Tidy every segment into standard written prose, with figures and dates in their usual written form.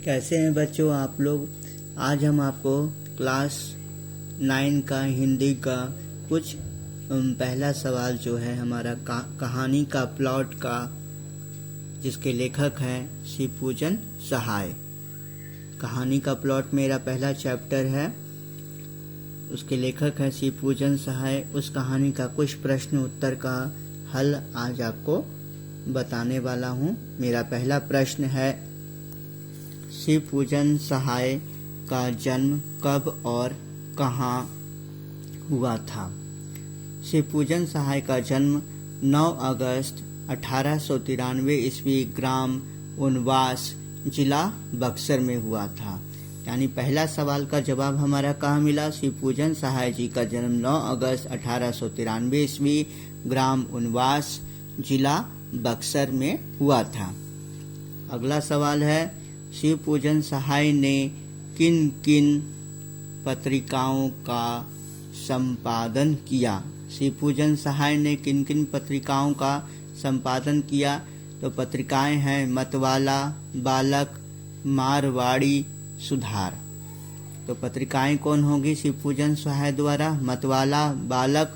कैसे हैं बच्चों आप लोग। आज हम आपको क्लास 9 का हिंदी का कुछ पहला सवाल जो है हमारा कहानी का प्लॉट का, जिसके लेखक हैं शिवपूजन सहाय। कहानी का प्लॉट मेरा पहला चैप्टर है, उसके लेखक हैं शिवपूजन सहाय। उस कहानी का कुछ प्रश्न उत्तर का हल आज आपको बताने वाला हूँ। मेरा पहला प्रश्न है, शिवपूजन सहाय का जन्म कब और कहाँ हुआ था। शिवपूजन सहाय का जन्म 9 अगस्त 1893 ईस्वी ग्राम उनवास जिला बक्सर में हुआ था। यानी पहला सवाल का जवाब हमारा कहाँ मिला। शिवपूजन सहाय जी का जन्म 9 अगस्त 1893 ईस्वी ग्राम उनवास जिला बक्सर में हुआ था। अगला सवाल है, शिवपूजन सहाय ने किन किन पत्रिकाओं का संपादन किया। शिवपूजन सहाय ने किन किन पत्रिकाओं का संपादन किया। तो पत्रिकाएं हैं मतवाला, बालक, मारवाड़ी, सुधार। तो पत्रिकाएं कौन होगी शिवपूजन सहाय द्वारा? मतवाला, बालक,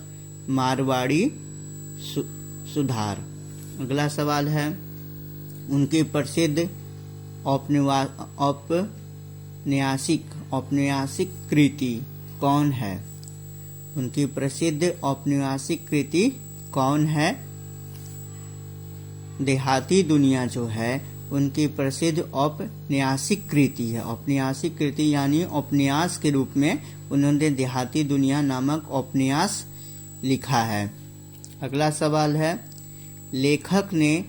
मारवाड़ी, सुधार। अगला सवाल है, उनकी प्रसिद्ध औपन्यासिक कृति कौन है। उनकी प्रसिद्ध औपन्यासिक कृति कौन है? देहाती दुनिया जो है उनकी प्रसिद्ध औपन्यासिक कृति है। औपन्यासिक कृति यानी उपन्यास के रूप में उन्होंने देहाती दुनिया नामक उपन्यास लिखा है। अगला सवाल है, लेखक ने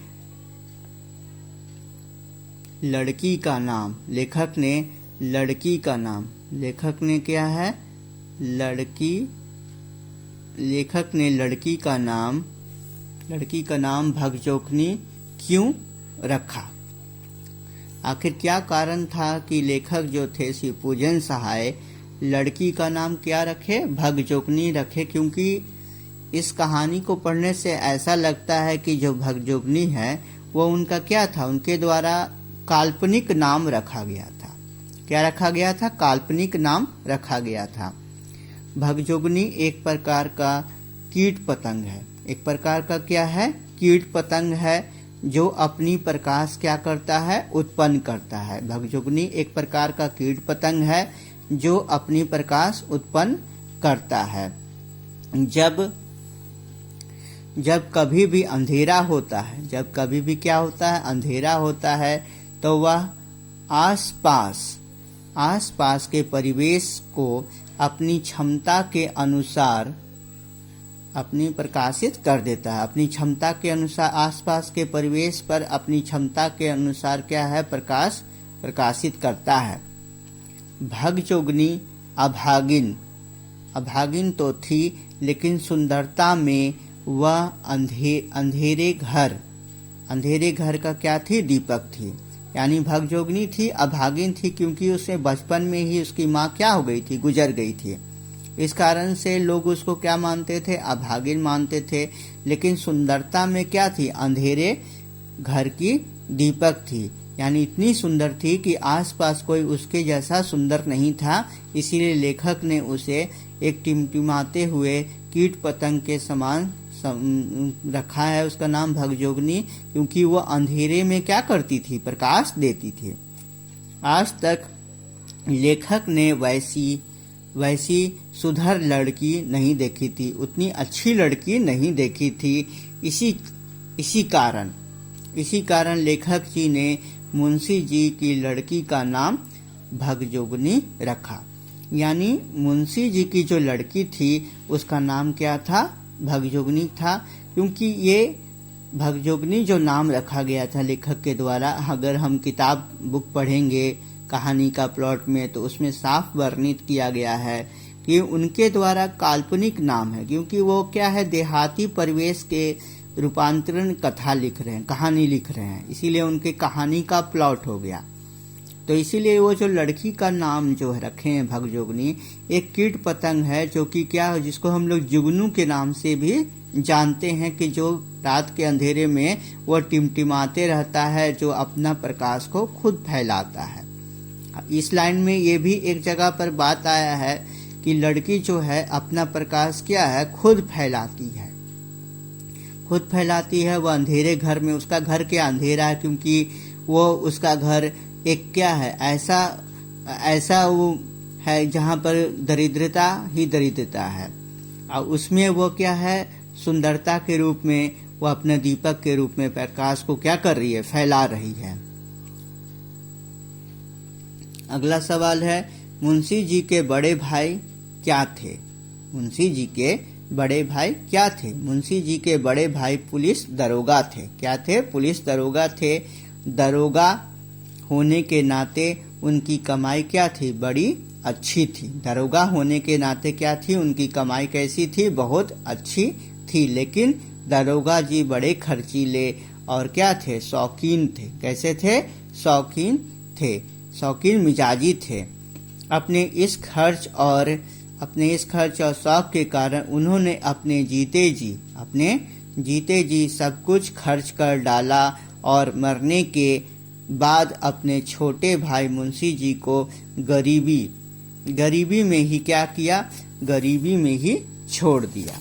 लड़की का नाम। लेखक ने लड़की का नाम, लेखक ने क्या है? लेखक ने लड़की का नाम भगजोगनी क्यों रखा। आखिर क्या कारण था कि लेखक जो थे शिवपूजन सहाय लड़की का नाम क्या रखे? भगजोगनी रखे। क्योंकि इस कहानी को पढ़ने से ऐसा लगता है कि जो भगजोगनी है वो उनका क्या था? उनके द्वारा काल्पनिक नाम रखा गया था। क्या रखा गया था? काल्पनिक नाम रखा गया था। भगजोगनी एक प्रकार का कीट पतंग है। एक प्रकार का क्या है? कीट पतंग है जो अपनी प्रकाश क्या करता है? उत्पन्न करता है। भगजोगनी एक प्रकार का कीट पतंग है जो अपनी प्रकाश उत्पन्न करता है। जब कभी भी अंधेरा होता है, जब कभी भी क्या होता है? अंधेरा होता है, तो वह आसपास के परिवेश को अपनी क्षमता के अनुसार अपनी प्रकाशित कर देता है। अपनी क्षमता के अनुसार आसपास के परिवेश पर अपनी क्षमता के अनुसार क्या है? प्रकाशित करता है। भगजोगनी अभागिन तो थी, लेकिन सुंदरता में वह अंधेरे घर का क्या थी? दीपक थी। यानी भगजोगनी थी, अभागिन थी, क्योंकि उसने बचपन में ही उसकी माँ क्या हो गई थी? गुजर गई थी। इस कारण से लोग उसको क्या मानते थे? अभागिन मानते थे। लेकिन सुंदरता में क्या थी? अंधेरे घर की दीपक थी। यानी इतनी सुंदर थी कि आसपास कोई उसके जैसा सुंदर नहीं था। इसीलिए लेखक ने उसे एक टिमटिमाते हुए कीट पतंग के समान रखा है। उसका नाम भगजोगनी, क्योंकि वो अंधेरे में क्या करती थी? प्रकाश देती थी। आज तक लेखक ने वैसी सुधर लड़की नहीं देखी थी, उतनी अच्छी लड़की नहीं देखी थी। इसी कारण लेखक जी ने मुंशी जी की लड़की का नाम भगजोगनी रखा। यानी मुंशी जी की जो लड़की थी उसका नाम क्या था? भगजोगनी था। क्योंकि ये भगजोगनी जो नाम रखा गया था लेखक के द्वारा, अगर हम बुक पढ़ेंगे कहानी का प्लॉट में, तो उसमें साफ वर्णित किया गया है कि उनके द्वारा काल्पनिक नाम है। क्योंकि वो क्या है? देहाती परिवेश के रूपांतरण कथा लिख रहे हैं, कहानी लिख रहे हैं, इसीलिए उनके कहानी का प्लॉट हो गया। तो इसीलिए वो जो लड़की का नाम जो रखे हैं भगजोगनी, एक कीट पतंग है जो कि क्या है? जिसको हम लोग जुगनू के नाम से भी जानते हैं, कि जो रात के अंधेरे में वो टिमटिमाते रहता है, जो अपना प्रकाश को खुद फैलाता है। इस लाइन में ये भी एक जगह पर बात आया है कि लड़की जो है अपना प्रकाश क्या है, खुद फैलाती है, खुद फैलाती है। वह अंधेरे घर में, उसका घर क्या अंधेरा है, क्योंकि वो उसका घर एक क्या है, ऐसा वो है जहाँ पर दरिद्रता ही दरिद्रता है, और उसमें वो क्या है, सुंदरता के रूप में वो अपने दीपक के रूप में प्रकाश को क्या कर रही है, फैला रही है। अगला सवाल है, मुंशी जी के बड़े भाई क्या थे? मुंशी जी के बड़े भाई क्या थे? मुंशी जी के बड़े भाई पुलिस दरोगा थे। क्या थे? पुलिस दरोगा थे। दरोगा होने के नाते उनकी कमाई क्या थी? बड़ी अच्छी थी। दरोगा होने के नाते क्या थी? उनकी कमाई कैसी थी? बहुत अच्छी थी। लेकिन दरोगा जी बड़े खर्चीले और क्या थे? शौकीन थे। कैसे थे? शौकीन थे, शौकीन मिजाजी थे। अपने इस खर्च और शौक के कारण उन्होंने अपने जीते जी सब कुछ खर्च कर डाला और मरने के बाद अपने छोटे भाई मुंशी जी को गरीबी में ही क्या किया? गरीबी में ही छोड़ दिया।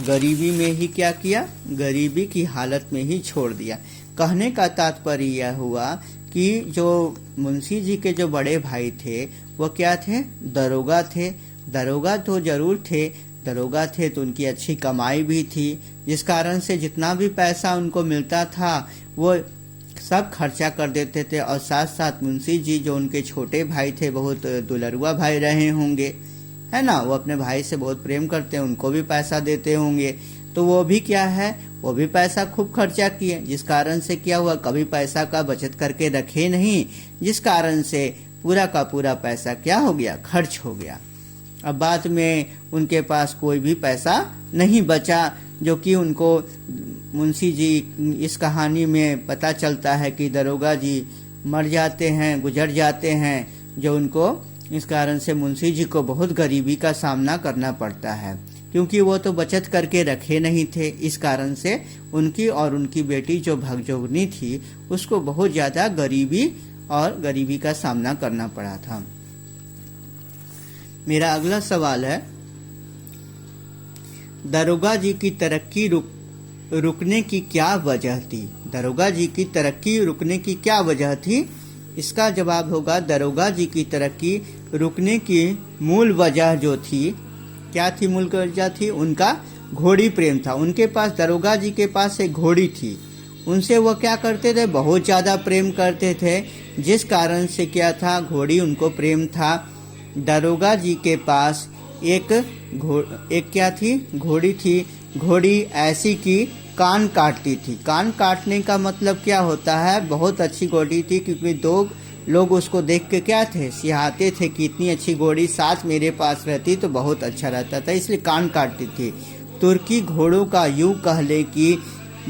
गरीबी में ही क्या किया? गरीबी की हालत में ही छोड़ दिया। कहने का तात्पर्य यह हुआ कि जो मुंशी जी के जो बड़े भाई थे वो क्या थे? दरोगा थे। दरोगा तो जरूर थे, दरोगा थे तो उनकी अच्छी कमाई भी थी, जिस कारण से जितना भी पैसा उनको मिलता था वो सब खर्चा कर देते थे। और साथ साथ मुंशी जी जो उनके छोटे भाई थे, बहुत दुलरुआ भाई रहे होंगे, है ना, वो अपने भाई से बहुत प्रेम करते हैं, उनको भी पैसा देते होंगे, तो वो भी क्या है, वो भी पैसा खूब खर्चा किए, जिस कारण से क्या हुआ, कभी पैसा का बचत करके रखे नहीं, जिस कारण से पूरा का पूरा पैसा क्या हो गया? खर्च हो गया। अब बाद में उनके पास कोई भी पैसा नहीं बचा, जो कि उनको मुंशी जी इस कहानी में पता चलता है कि दरोगा जी मर जाते हैं, गुजर जाते हैं, जो उनको इस कारण से मुंशी जी को बहुत गरीबी का सामना करना पड़ता है, क्योंकि वो तो बचत करके रखे नहीं थे। इस कारण से उनकी और उनकी बेटी जो भगजोगनी थी उसको बहुत ज़्यादा गरीबी का सामना करना पड़ा था। मेरा अगला सवाल है, दरोगा जी की तरक्की रुकने की क्या वजह थी? दरोगा जी की तरक्की रुकने की क्या वजह थी? इसका जवाब होगा, दरोगा जी की तरक्की रुकने की मूल वजह जो थी, क्या थी? मूल वजह थी उनका घोड़ी प्रेम था। उनके पास, दरोगा जी के पास एक घोड़ी थी, उनसे वो क्या करते थे? बहुत ज़्यादा प्रेम करते थे, जिस कारण से क्या था? घोड़ी उनको प्रेम था। दरोगा जी के पास एक क्या थी? घोड़ी थी। घोड़ी ऐसी कि कान काटती थी। कान काटने का मतलब क्या होता है? बहुत अच्छी घोड़ी थी, क्योंकि दो लोग उसको देख के क्या थे? सिहाते थे कि इतनी अच्छी घोड़ी साथ मेरे पास रहती तो बहुत अच्छा रहता था, इसलिए कान काटती थी। तुर्की घोड़ों का यूं कह ले कि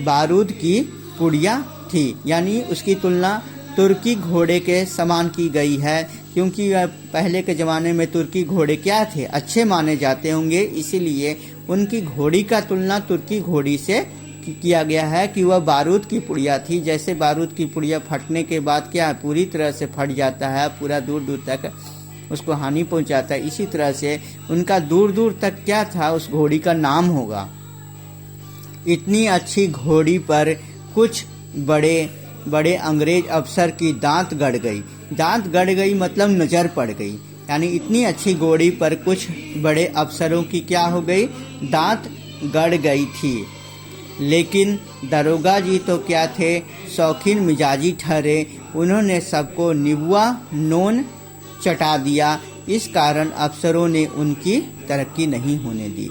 बारूद की पुड़िया थी, यानी उसकी तुलना तुर्की घोड़े के समान की गई है, क्योंकि पहले के ज़माने में तुर्की घोड़े क्या थे? अच्छे माने जाते होंगे, इसीलिए उनकी घोड़ी का तुलना तुर्की घोड़ी से किया गया है कि वह बारूद की पुड़िया थी। जैसे बारूद की पुड़िया फटने के बाद क्या पूरी तरह से फट जाता है, पूरा दूर दूर तक उसको हानि पहुंचाता है, इसी तरह से उनका दूर दूर तक क्या था? उस घोड़ी का नाम होगा। इतनी अच्छी घोड़ी पर कुछ बड़े अंग्रेज अफसर की दांत गड़ गई। दांत गड़ गई मतलब नज़र पड़ गई, यानी इतनी अच्छी घोड़ी पर कुछ बड़े अफसरों की क्या हो गई? दांत गड़ गई थी। लेकिन दरोगा जी तो क्या थे? शौकीन मिजाजी ठहरे। उन्होंने सबको निबुआ नोन चटा दिया। इस कारण अफसरों ने उनकी तरक्की नहीं होने दी।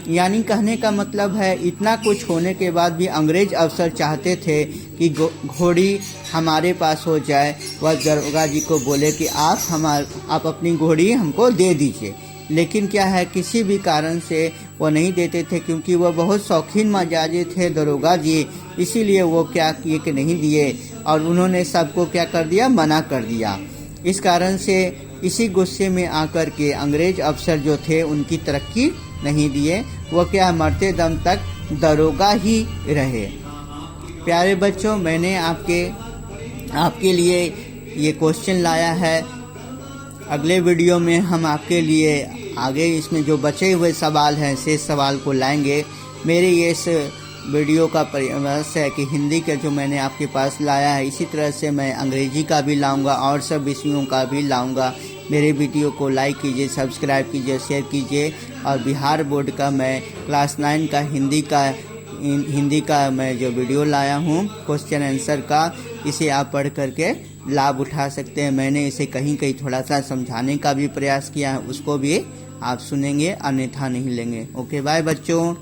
यानी कहने का मतलब है, इतना कुछ होने के बाद भी अंग्रेज अफसर चाहते थे कि घोड़ी हमारे पास हो जाए। वह दरोगा जी को बोले कि आप अपनी घोड़ी हमको दे दीजिए, लेकिन क्या है, किसी भी कारण से वो नहीं देते थे, क्योंकि वह बहुत शौकीन मिजाजी थे दरोगा जी, इसीलिए वो क्या किए कि नहीं दिए, और उन्होंने सबको क्या कर दिया? मना कर दिया। इस कारण से इसी गुस्से में आकर के अंग्रेज अफसर जो थे उनकी तरक्की नहीं दिए, वो क्या मरते दम तक दरोगा ही रहे। प्यारे बच्चों, मैंने आपके लिए ये क्वेश्चन लाया है। अगले वीडियो में हम आपके लिए आगे इसमें जो बचे हुए सवाल हैं शेष सवाल को लाएंगे। मेरे ये इस वीडियो का प्रयास है कि हिंदी का जो मैंने आपके पास लाया है इसी तरह से मैं अंग्रेजी का भी लाऊंगा और सब विषयों का भी लाऊंगा। मेरे वीडियो को लाइक कीजिए, सब्सक्राइब कीजिए, शेयर कीजिए। और बिहार बोर्ड का मैं क्लास 9 का हिंदी का मैं जो वीडियो लाया हूँ क्वेश्चन आंसर का, इसे आप पढ़ करके लाभ उठा सकते हैं। मैंने इसे कहीं कहीं थोड़ा सा समझाने का भी प्रयास किया है, उसको भी आप सुनेंगे अन्यथा नहीं लेंगे। ओके बाय बच्चों।